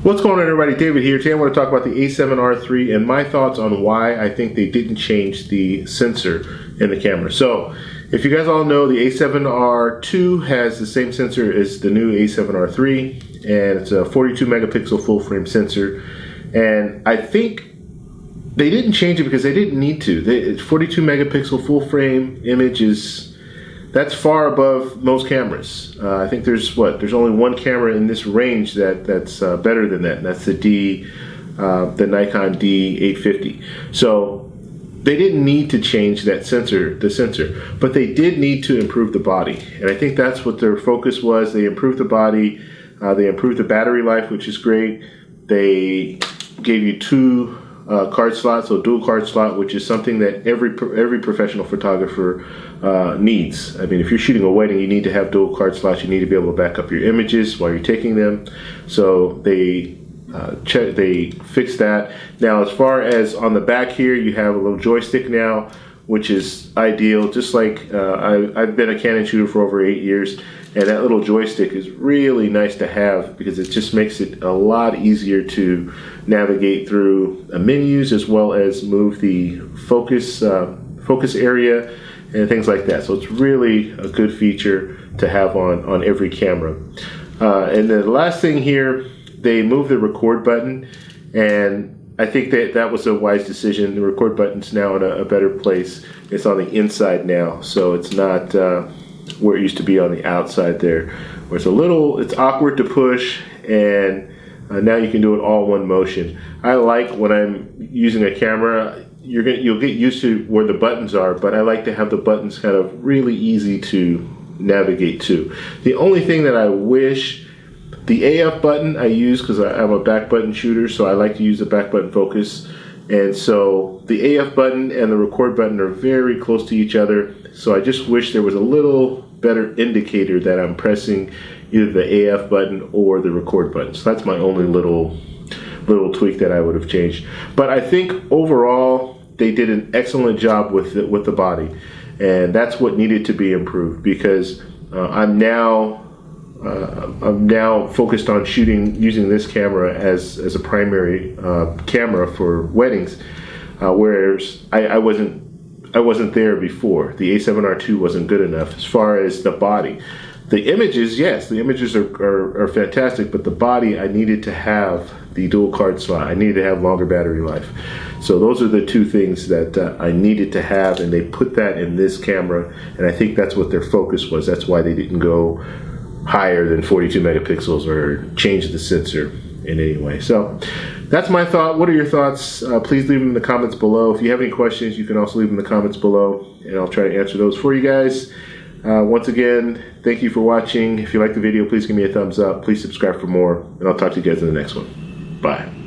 What's going on, everybody? David here. Today I want to talk about the A7R III and my thoughts on why I think they didn't change the sensor in the camera. So, if you guys all know, the A7R II has the same sensor as the new A7R III, and it's a 42 megapixel full frame sensor. And I think they didn't change it because they didn't need to. It's 42 megapixel full frame image that's far above most cameras. I think there's only one camera in this range that's better than that, and that's the Nikon D850. So they didn't need to change the sensor, but they did need to improve the body, and I think that's what their focus was. They improved the body, they improved the battery life, which is great. They gave you two card slots, so dual card slot, which is something that every professional photographer needs. I mean, if you're shooting a wedding, you need to have dual card slots. You need to be able to back up your images while you're taking them. So they fixed that. Now, as far as on the back here, you have a little joystick now, which is ideal. Just like I've been a Canon shooter for over 8 years, and that little joystick is really nice to have because it just makes it a lot easier to navigate through menus, as well as move the focus area and things like that. So it's really a good feature to have on every camera. And then the last thing here, they moved the record button, and I think that was a wise decision. The record button's now in a better place. It's on the inside now, so it's not where it used to be on the outside there, where it's awkward to push, and now you can do it all one motion. I like when I'm using a camera, you'll get used to where the buttons are, but I like to have the buttons kind of really easy to navigate to. The only thing that I wish, the AF button I use because I'm a back button shooter, so I like to use the back button focus. And so the AF button and the record button are very close to each other. So I just wish there was a little better indicator that I'm pressing either the AF button or the record button. So that's my only little tweak that I would have changed. But I think overall they did an excellent job with the body, and that's what needed to be improved, because I'm now focused on using this camera as a primary camera for weddings, whereas I wasn't there before. The A7R II wasn't good enough as far as the body. The images, yes, the images are fantastic, but the body, I needed to have the dual card slot. I needed to have longer battery life. So those are the two things that I needed to have, and they put that in this camera, and I think that's what their focus was. That's why they didn't go higher than 42 megapixels or change the sensor in any way. So that's my thought. What are your thoughts? Please leave them in the comments below. If you have any questions, you can also leave them in the comments below, and I'll try to answer those for you guys. Once again, thank you for watching. If you like the video, please give me a thumbs up. Please subscribe for more, and I'll talk to you guys in the next one. Bye.